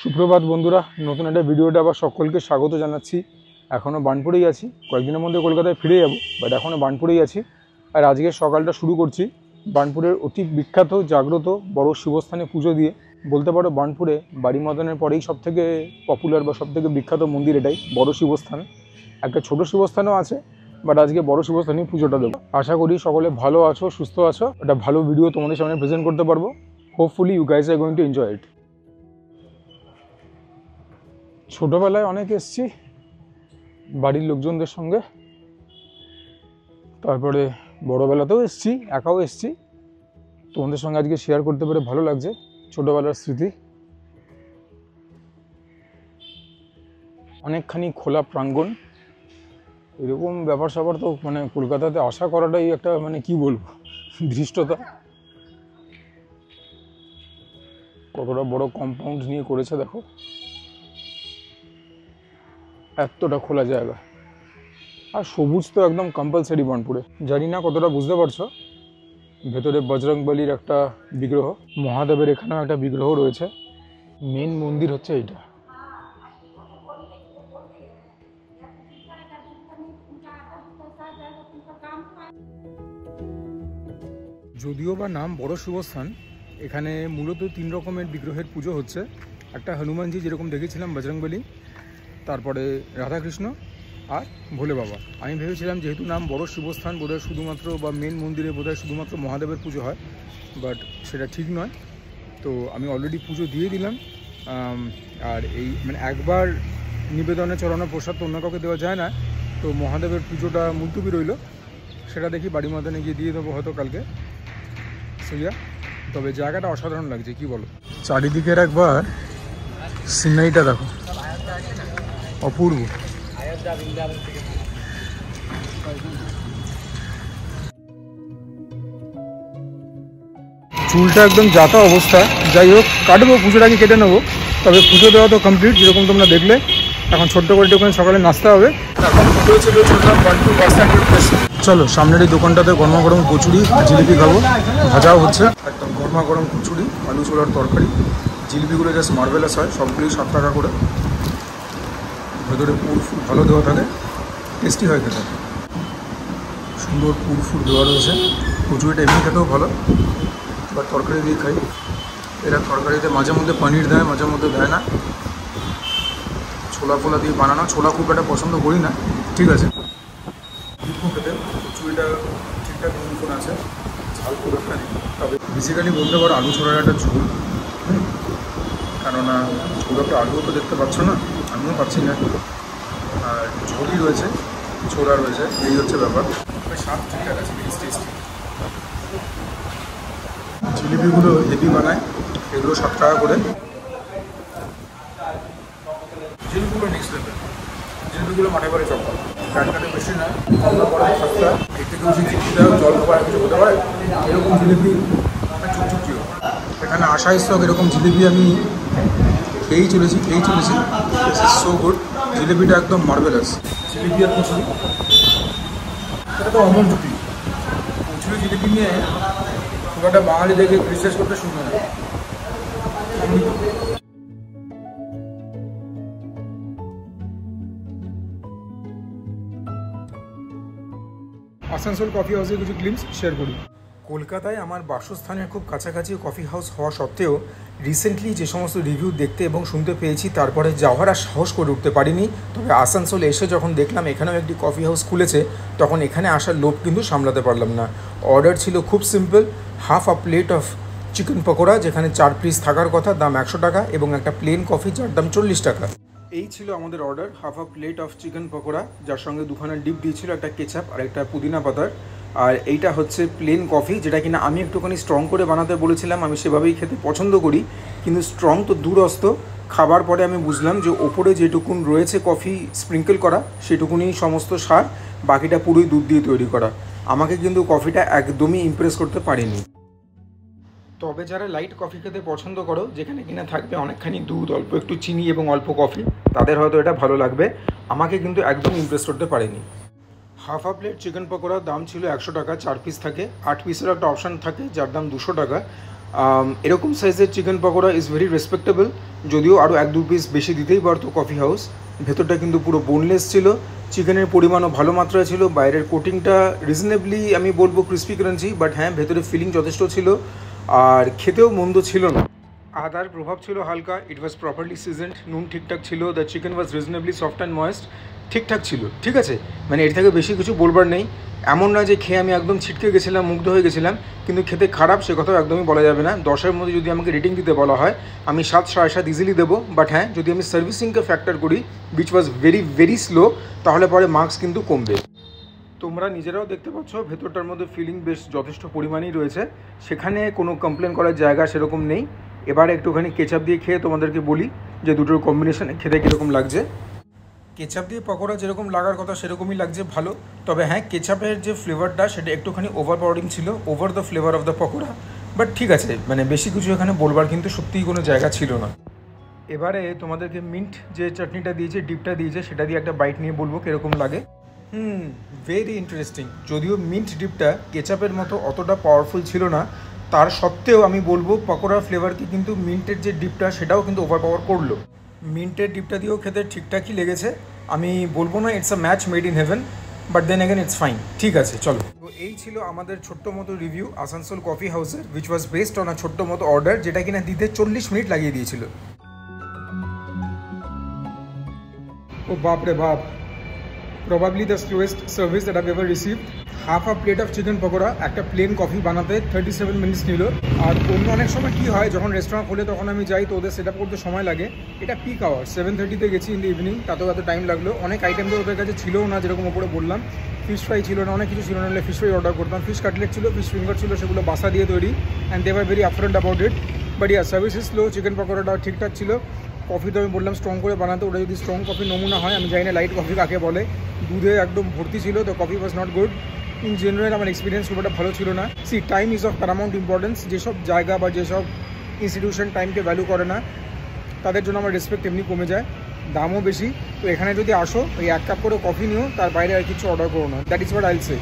সুপ্রভাত বন্ধুরা, নতুন একটা ভিডিওটা আবার সকলকে স্বাগত জানাচ্ছি। এখনও বার্নপুরেই আছি, কয়েকদিনের মধ্যে কলকাতায় ফিরে যাব, বাট এখনও বার্নপুরেই আছি। আর আজকে সকালটা শুরু করছি বার্নপুরের অতি বিখ্যাত জাগ্রত বড় শিবস্থানে পুজো দিয়ে। বলতে পারো বার্নপুরে বাড়ি মদনের পরেই সবথেকে পপুলার বা সবথেকে বিখ্যাত মন্দির এটাই, বড় শিবস্থান। একটা ছোট শিবস্থানও আছে, বাট আজকে বড় শিবস্থানেই পুজোটা দেবো। আশা করি সকলে ভালো আছো, সুস্থ আছো। একটা ভালো ভিডিও তোমাদের সামনে প্রেজেন্ট করতে পারবো। Hopefully you guys are going to enjoy it. ছোটোবেলায় অনেক এসছি বাড়ির লোকজনদের সঙ্গে, তারপরে বড়োবেলাতেও এসছি, একাও এসছি। তোমাদের সঙ্গে আজকে শেয়ার করতে পেরে ভালো লাগছে ছোটোবেলার স্মৃতি। অনেকখানি খোলা প্রাঙ্গণ, এরকম ব্যাপার স্যাপার তো মানে কলকাতাতে আশা করাটাই একটা মানে কি বলবো ধৃষ্টতা। কতটা বড় কম্পাউন্ড নিয়ে করেছে দেখো, এতটা খোলা জায়গা। আর সবুজ তো একদম কম্পালসারি বার্নপুরে। জানি না কতটা বুঝতে পারছো, ভেতরে বজরংবলীর একটা বিগ্রহ, মহাদেবের এখানেও একটা বিগ্রহ রয়েছে। মেন মন্দির হচ্ছে এইটা। যদিও বা নাম বড় শিবস্থান, এখানে মূলত 3 রকমের বিগ্রহের পুজো হচ্ছে। একটা হনুমানজি যেরকম দেখেছিলাম বজরংবলী, তারপরে রাধাকৃষ্ণ আর ভোলে বাবা। আমি ভেবেছিলাম যেহেতু নাম বড় শিবস্থান বোধহয় শুধুমাত্র বা মেন মন্দিরে বোধহয় শুধুমাত্র মহাদেবের পুজো হয়, বাট সেটা ঠিক নয়। তো আমি অলরেডি পুজো দিয়ে দিলাম। আর এই মানে একবার নিবেদনে চড়ানো প্রসাদ তো অন্য কাউকে দেওয়া যায় না, তো মহাদেবের পুজোটা মুলতুবি রইল। সেটা দেখি বাড়ি মদনে গিয়ে দিয়ে দেবো হয়তো কালকে। সেইয়া, তবে জায়গাটা অসাধারণ লাগছে, কি বলো? চারিদিকের একবার সিনারিটা দেখো, অপূর্ব। চুলটা একদম যাতা অবস্থা, যাই হোক কাটবো, পুজোর আগে কেটে নেবো। তবে পুজো দেওয়া তো কমপ্লিট, যেরকম তোমরা দেখলে। এখন ছোট্ট করে ওখানে সকালে নাস্তা হবে। এখন চলো সামনের এই দোকানটাতে গরমা গরম কচুরি জিলিপি খাবো, ভাজাও হচ্ছে। একদম গরমা গরম কচুরি, আলু ছোলার তরকারি। জিলিপিগুলো জাস্ট মার্ভেলাস হয়, সবগুলোই 7 টাকা করে। ভেতরে পুর ফুল ভালো দেওয়া থাকে, টেস্টি হয় খেতে। সুন্দর পুর ফুল দেওয়া রয়েছে। কচুরিটা এমনি খেতেও ভালো, বা তরকারি দিয়ে খাই। এরা তরকারিতে মাঝে মধ্যে পনির দেয়, মাঝে মধ্যে দেয় না। ছোলা ফোলা দিয়ে বানানো, ছোলা খুব একটা পছন্দ করি না, ঠিক আছে। খেতে কচুরিটা ঠিকঠাক নুন আছে, ঝাল খুব একটা নেই। তবে বেসিক্যালি বলতে পারো আলু ছোলার একটা ঝোল। কেননা খুব একটা আলুও তো দেখতে পাচ্ছ না, আমিও পাচ্ছি না। আর ঝোলই রয়েছে, ছোলা রয়েছে, এই হচ্ছে ব্যাপার। স্বাদ ঠিকঠাক আছে, টেস্টি। জিলিপিগুলো হেভি বানায়, এগুলো 7 টাকা করে। জিলিপিগুলো নেক্সট লেভেল, জিলিপিগুলো মাঠে বাড়ি চপ্পা, টাটকাতে বেশি নয়, আমরা পরে সস্তা। এর থেকেও যে জিলিপি দেওয়া জল খাবার কিছু হতে পারে, এরকম জিলিপি চুপচুপচিও। এখানে আশাই স্টক এরকম জিলিপি আমি খেয়েই চলেছি। সো গুড, জিলিপিটা একদম মার্ভেলাস। জিলিপি আর কচুরি, এটা তো অমন জুটি। কচুরি জিলিপি নিয়ে খুব একটা বাঙালি দেখে রিসার্চ করতে শুনবে না। আসানসোল কফি হাউসে কিছু গ্লিমস শেয়ার করি। কলকাতায় আমার বাসস্থানের খুব কাছাকাছি কফি হাউস হওয়া সত্ত্বেও রিসেন্টলি যে সমস্ত রিভিউ দেখতে এবং শুনতে পেয়েছি, তারপরে যাওয়ার আর সাহস করে উঠতে পারিনি। তবে আসানসোল এসে যখন দেখলাম এখানেও একটি কফি হাউস খুলেছে, তখন এখানে আসার লোভ কিন্তু সামলাতে পারলাম না। অর্ডার ছিল খুব simple, half a plate of chicken pakora, যেখানে 4 পিস থাকার কথা, দাম 100 টাকা, এবং একটা প্লেন কফি যার দাম 40 টাকা। এই ছিল আমাদের order, half a plate of chicken pakora, যার সঙ্গে 2খানা ডিপ দিয়েছিল, একটা কেচাপ আর একটা পুদিনা পাতার। আর এইটা হচ্ছে প্লেন কফি, যেটা কিনা আমি একটুখানি স্ট্রং করে বানাতে বলেছিলাম। আমি সেভাবেই খেতে পছন্দ করি, কিন্তু স্ট্রং তো দূরস্থ। খাবার পরে আমি বুঝলাম যে ওপরে যেটুকুন রয়েছে কফি স্প্রিঙ্কেল করা, সেটুকুনি সমস্ত সার, বাকিটা পুরোই দুধ দিয়ে তৈরি করা। আমাকে কিন্তু কফিটা একদমই ইমপ্রেস করতে পারেনি। তবে যারা লাইট কফি খেতে পছন্দ করো, যেখানে কিনা থাকবে অনেকখানি দুধ, অল্প একটু চিনি এবং অল্প কফি, তাদের হয়তো এটা ভালো লাগবে। আমাকে কিন্তু একদম ইমপ্রেস করতে পারেনি। হাফ আ প্লেট চিকেন পকোড়ার দাম ছিল 100 টাকা, 4 পিস থাকে। 8 পিসের একটা অপশান থাকে যার দাম 200 টাকা। এরকম সাইজের chicken pakora is very respectable, যদিও আরও 1-2 পিস বেশি দিতেই পারতো কফি হাউস। ভেতরটা কিন্তু পুরো বোনলেস ছিল, চিকেনের পরিমাণও ভালো মাত্রায় ছিল, বাইরের কোটিংটা রিজনেবলি আমি বলবো ক্রিস্পি ক্রাঞ্চি, বাট হ্যাঁ ভেতরে ফিলিং যথেষ্ট ছিল আর খেতেও মন্দ ছিল না। আদার প্রভাব ছিল হালকা, ইট ওয়াজ প্রপারলি সিজনড, নুন ঠিকঠাক ছিল, the chicken was reasonably soft and moist, ঠিকঠাক ছিল, ঠিক আছে। মানে এর থেকে বেশি কিছু বলবার নেই। এমন না যে খেয়ে আমি একদম ছিটকে গেছিলাম, মুগ্ধ হয়ে গেছিলাম, কিন্তু খেতে খারাপ সে কথাও একদমই বলা যাবে না। 10-এর মধ্যে যদি আমাকে রেটিং দিতে বলা হয় আমি 7, 7.5 ইজিলি দেবো। বাট হ্যাঁ, যদি আমি সার্ভিসিংকে ফ্যাক্টর করি, which was very very slow, তাহলে পরে মার্কস কিন্তু কমবে। তোমরা নিজেরাও দেখতে পাচ্ছ ভেতরটার মধ্যে ফিলিং বেশ যথেষ্ট পরিমাণেই রয়েছে, সেখানে কোনো কমপ্লেন করার জায়গা সেরকম নেই। এবারে একটুখানি কেচাপ দিয়ে খেয়ে তোমাদেরকে বলি যে দুটোর কম্বিনেশনে খেতে কীরকম লাগছে। কেচাপ দিয়ে পকোড়া যেরকম লাগার কথা সেরকমই লাগছে, ভালো। তবে হ্যাঁ, কেচাপের যে ফ্লেভারটা সেটা একটুখানি ওভার পাওয়ারিং ছিল, over the flavour of the pakora. But ঠিক আছে, মানে বেশি কিছু এখানে বলবার কিন্তু সত্যিই কোনো জায়গা ছিল না। এবারে তোমাদেরকে মিন্ট যে চাটনিটা দিয়েছে, ডিপটা দিয়েছে, সেটা দিয়ে একটা বাইট নিয়ে বলবো কীরকম লাগে। Very interesting. যদিও মিন্ট ডিপটা কেচাপের মতো অতটা পাওয়ারফুল ছিল না, তার সত্ত্বেও আমি বলবো পকোড়ার ফ্লেভারকে কিন্তু মিন্টের যে ডিপটা সেটাও কিন্তু ওভার পাওয়ার করলো। মিন্টের ডিপটা দিয়েও খেতে ঠিকঠাকই লেগেছে, আমি বলবো না it's a match made in heaven, but then again it's fine, ঠিক আছে চলো। তো এই ছিল আমাদের ছোট্ট মতো রিভিউ আসানসোল কফি হাউসের, which was based on a ছোট্ট মতো অর্ডার, যেটা কিনা দিতে 40 মিনিট লাগিয়ে দিয়েছিল। ও বাপ রে বাপ, probably the slowest service that I've ever received. Half a plate of chicken pakora একটা প্লেন কফি বানাতে 37 মিনিটস নিল। আর অন্য অনেক সময় কী হয়, যখন রেস্টুরেন্ট খোলে তখন আমি যাই তো ওদের সেট আপ করতে সময় লাগে। এটা পিক আওয়ার 7:30-তে গেছি ইন দ্য ইভিনিং, তাতেও এত টাইম লাগলো। অনেক আইটেম তো ওদের কাছে ছিলও না, যেরকম ওপরে বললাম ফিশ ফ্রাই ছিল না, অনেক কিছু ছিল না, হলে ফিশ ফ্রাই অর্ডার করতাম। ফিশ কাটলেট ছিল, ফিশ ফিঙ্গার ছিল, সেগুলো বাসা দিয়ে তৈরি, and they were very upfront about it. But yeah, service is slow, chicken পকোড়াটা ঠিকঠাক ছিল। কফি তো আমি বললাম স্ট্রং করে বানাতে, ওটা যদি স্ট্রং কফি নমুনা হয়, আমি জানি না লাইট কফি কাকে বলে, দুধে একদম ভর্তি ছিল, তো coffee was not good. In general আমার এক্সপিরিয়েন্স খুব একটা ভালো ছিল না। See, time is of paramount importance. যেসব জায়গা বা যেসব ইনস্টিটিউশন টাইমকে ভ্যালু করে না, তাদের জন্য আমার রেসপেক্ট এমনি কমে যায়, দামও বেশি। তো এখানে যদি আসো, ওই 1 কাপ করে কফি নিও, তার বাইরে আর কিছু অর্ডার করো না। That is what I will say.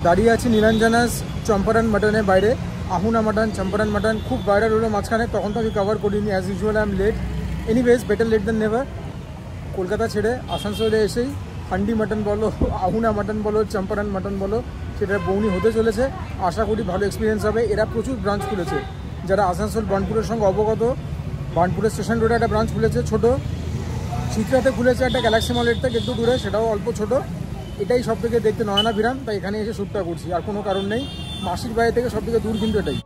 দাঁড়িয়ে আছি নীলাঞ্জনাস চম্পারন মাটনের বাইরে। আহুনা মাটন, চম্পারন মাটন খুব ভাইরাল হলো মাঝখানে, তখন তো আমি কভার করিনি। As usual I am late, anyways better late than never. Kolkata ছেড়ে আসানসোলে এসেই হান্ডি মাটন বলো, আহুনা মাটন বলো, চম্পারন মাটন বলো, সেটার বৌনি হতে চলেছে। আশা করি ভালো এক্সপিরিয়েন্স হবে। এরা প্রচুর ব্রাঞ্চ খুলেছে, যারা আসানসোল বার্নপুরের সঙ্গে অবগত, বার্নপুরের স্টেশন রোডে একটা ব্রাঞ্চ খুলেছে ছোটো, চিত্রাতে খুলেছে একটা গ্যালাক্সি মলের থেকে একটু দূরে, সেটাও অল্প ছোটো। এটাই সব থেকে দেখতে নয়নাভিরাম, তাই এখানে এসে শ্যুটটা করছি, আর কোনো কারণ নেই। মাসির বাড়ি থেকে সব থেকে দূর কিন্তু এটাই।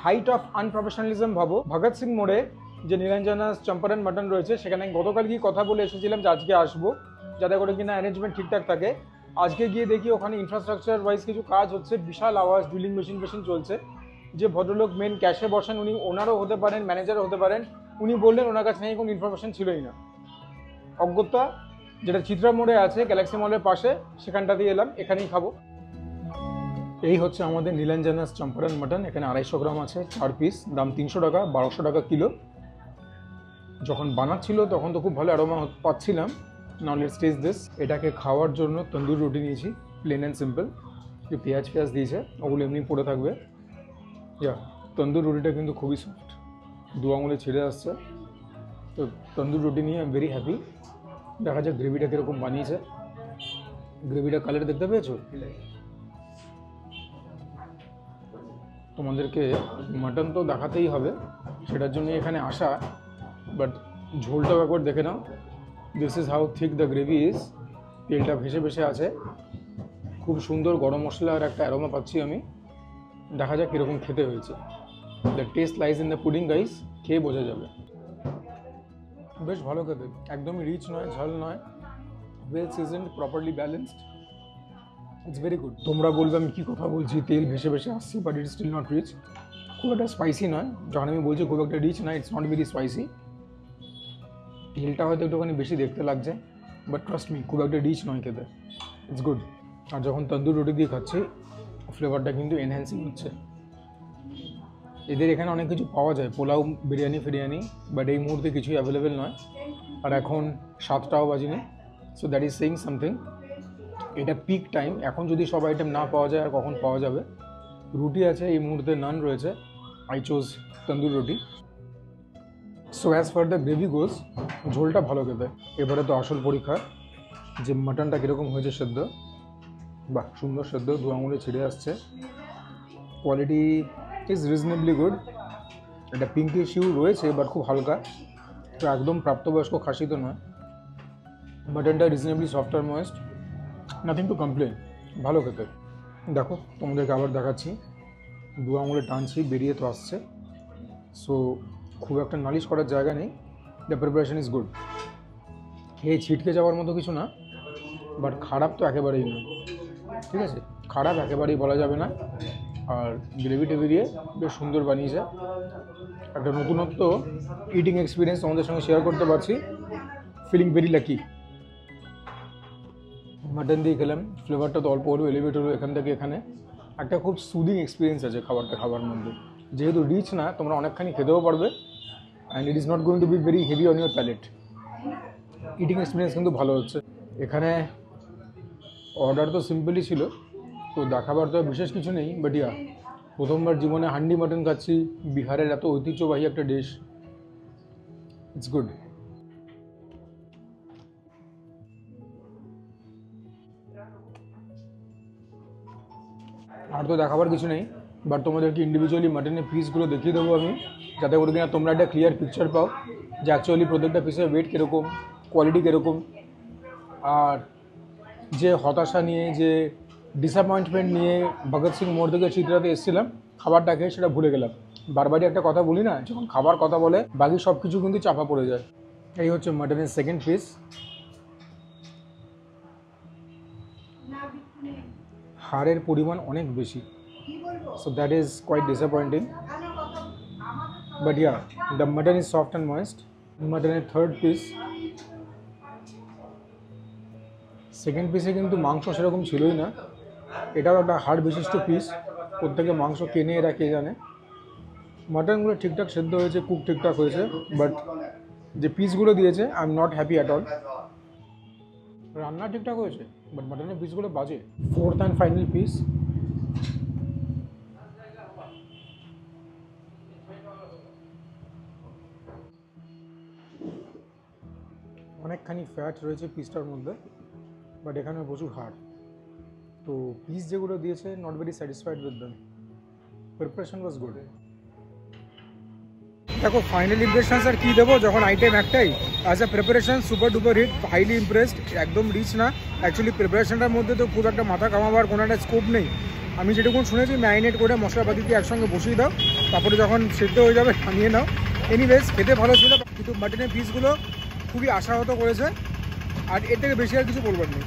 হাইট অফ আনপ্রফেশনালিজম ভাবো, ভগৎ সিং মোড়ে যে নীলাঞ্জনাস চম্পারন মাটন রয়েছে, সেখানে গতকাল গিয়ে কথা বলে এসেছিলাম যে আজকে আসবো, যাতে করে কিনা অ্যারেঞ্জমেন্ট ঠিকঠাক থাকে। আজকে গিয়ে দেখি ওখানে ইনফ্রাস্ট্রাকচার ওয়াইজ কিছু কাজ হচ্ছে, বিশাল আওয়াজ, ড্রিলিং মেশিন চলছে। যে ভদ্রলোক মেন ক্যাশে বসেন, উনি ওনারও হতে পারেন, ম্যানেজারও হতে পারেন, উনি বললেন ওনার কাছে নেই কোনো ইনফরমেশন ছিলই না। অজ্ঞতা, যেটা চিত্রা মোড়ে আছে গ্যালাক্সি মলের পাশে, সেখানটাতেই এলাম, এখানেই খাবো। এই হচ্ছে আমাদের নীলাঞ্জনাস চম্পারন মাটন। এখানে 250 গ্রাম আছে, 4 পিস, দাম 300 টাকা, 1200 টাকা কিলো। যখন বানাচ্ছিল তখন তো খুব ভালো অ্যারোমা পাচ্ছিলাম। Now let's test this. এটাকে খাওয়ার জন্য তন্দুর রুটি নিয়েছি, প্লেন অ্যান্ড সিম্পল। যে পেঁয়াজ দিয়েছে ওগুলো এমনি পড়ে থাকবে। তন্দুর রুটিটা কিন্তু খুবই সফট, 2 আঙুলে ছিঁড়ে আসছে। তো তন্দুর রুটি নিয়ে আই এম ভেরি হ্যাপি। দেখা যাক গ্রেভিটা কীরকম বানিয়েছে। গ্রেভিটা কালার দেখতে পেয়েছো? তোমাদেরকে মাটন তো দেখাতেই হবে, সেটার জন্য এখানে আসা। বাট ঝোলটাও একবার দেখে নাও। This is how thick the gravy is. তেলটা ভেসে আছে, খুব সুন্দর গরম মশলা আর একটা অ্যারোমা পাচ্ছি আমি। দেখা যাক কীরকম খেতে হয়েছে। The test lies in the pudding guys, খেয়ে বোঝা যাবে। বেশ ভালো খেতে, একদমই রিচ নয়, ঝাল নয়, well seasoned, properly balanced, it's very good. তোমরা বলবে আমি কী কথা বলছি, তেল ভেসে আসছি, but it still not rich. খুব একটা স্পাইসি নয়, যখন আমি বলছি খুব একটা রিচ নয়, ইটস নট ভেরি স্পাইসি। তেলটা হয়তো একটুখানি বেশি দেখতে লাগছে, বাট ট্রাস্ট মি খুব একটা রিচ নয় খেতে, ইটস গুড। আর যখন তন্দুর রুটি দিয়ে খাচ্ছি ফ্লেভারটা কিন্তু এনহ্যান্সিং হচ্ছে। এদের এখানে অনেক কিছু পাওয়া যায়, পোলাও, বিরিয়ানি ফিরিয়ানি, বাট এই মুহূর্তে কিছুই অ্যাভেলেবেল নয়। আর এখন 7টাও বাজিনি, so that is saying something. এটা পিক টাইম, এখন যদি সব আইটেম না পাওয়া যায় আর কখন পাওয়া যাবে। রুটি আছে এই মুহূর্তে, নান রয়েছে, I chose tandoor roti. So as far the gravy goes, ঝোলটা ভালো খেতে। এবারে তো আসল পরীক্ষা, যে মাটনটা কীরকম হয়েছে সেদ্ধ। বাহ, সুন্দর সেদ্ধ, 2 আঙুলে ছিঁড়ে আসছে। Quality is reasonably good. এটা পিঙ্কিশ হিউ রয়েছে বাট খুব হালকা, তো একদম প্রাপ্তবয়স্ক খাসি তো নয়। মাটনটা রিজনেবলি সফট আর ময়েস্ট, নাথিং টু কমপ্লেন, ভালো খেতে। দেখো তোমাদেরকে আবার দেখাচ্ছি, 2 আঙুলে টানছি, বেরিয়ে তো আসছে। সো খুব একটা নালিশ করার জায়গা নেই, দ্য প্রিপারেশন ইজ গুড। খেয়ে ছিটকে যাওয়ার মতো কিছু না, বাট খারাপ তো একেবারেই না, ঠিক আছে, খারাপ একেবারেই বলা যাবে না। আর গ্রেভি টেভি দিয়ে বেশ সুন্দর বানিয়েছে। একটা নতুনত্ব ইটিং এক্সপিরিয়েন্স তোমাদের সঙ্গে শেয়ার করতে পারছি, ফিলিং ভেরি লাকি। মাটন দিয়ে খেলাম, ফ্লেভারটা তো অল্প হলেও এলিভেট হলো এখান থেকে এখানে। একটা খুব সুদিং এক্সপিরিয়েন্স আছে খাবারটা খাবার মধ্যে, যেহেতু রিচ না, তোমরা অনেকখানি খেতেও পারবে, and it is not going to be very heavy on your palate. Eating experience কিন্তু ভালো হচ্ছে। এখানে অর্ডার তো সিম্পলই ছিল, তো দেখাবার তো বিশেষ কিছু নেই, বাট ইয়া প্রথমবার জীবনে হান্ডি মাটন খাচ্ছি, বিহারের এত ঐতিহ্যবাহী একটা ডিশ, ইটস গুড। আর তো দেখাবার কিছু নেই, বাট তোমাদেরকে ইন্ডিভিজুয়ালি মাটনের পিসগুলো দেখিয়ে দেবো আমি, যাতে করে কিনা তোমরা একটা ক্লিয়ার পিকচার পাও যে অ্যাকচুয়ালি প্রত্যেকটা পিসের ওয়েট কীরকম, কোয়ালিটি কীরকম। আর যে হতাশা নিয়ে, যে ডিসঅ্যাপয়েন্টমেন্ট নিয়ে ভগৎ সিং মোড় থেকে চিত্রাতে এসেছিলাম খাবারটা খেয়ে, সেটা ভুলে গেলাম। বারবারই একটা কথা বলি না, যখন খাবার কথা বলে বাকি সব কিছু কিন্তু চাপা পড়ে যায়। এই হচ্ছে মাটনের সেকেন্ড পিস। হাড়ের পরিমাণ অনেক বেশি, so that is quite disappointing, but yeah the mutton is soft and moist. মাটনের থার্ড পিস, সেকেন্ড পিসে কিন্তু মাংস সেরকম ছিলই না, এটাও একটা হাড় বিশিষ্ট পিস, প্রত্যেকে মাংস কেনে এরা কে জানে। মাটনগুলো ঠিকঠাক সেদ্ধ হয়েছে, কুক ঠিকঠাক হয়েছে, বাট যে পিসগুলো দিয়েছে I am not happy at all. রান্না ঠিকঠাক হয়েছে, বাট মাটনের পিসগুলো বাজে। ফোর্থ অ্যান্ড ফাইনাল পিস, অনেকখানি ফ্যাট রয়েছে পিসটার মধ্যে, বাট এখানে প্রচুর হাড়। তো পিস যেগুলো দিয়েছে not very satisfied with them, preparation was good. দেখো ফাইনাল ইমপ্রেশনস আর কী দেবো, যখন আইটেম একটাই, as a preparation super duper hit, highly impressed. একদম রিচ না, অ্যাকচুয়ালি প্রিপারেশনটার মধ্যে তো খুব একটা মাথা কামাবার কোনো একটা স্কোপ নেই। আমি যেটুকু শুনেছি ম্যারিনেট করে মশলাপাতি দিয়ে একসঙ্গে বসিয়ে দাও, তারপরে যখন সেদ্ধ হয়ে যাবে নামিয়ে নাও। এনিওয়েজ খেতে ভালো ছিল, কিন্তু মাটনের পিসগুলো খুবই আশাহত করেছে, আর এর থেকে বেশি আর কিছু বলবার নেই।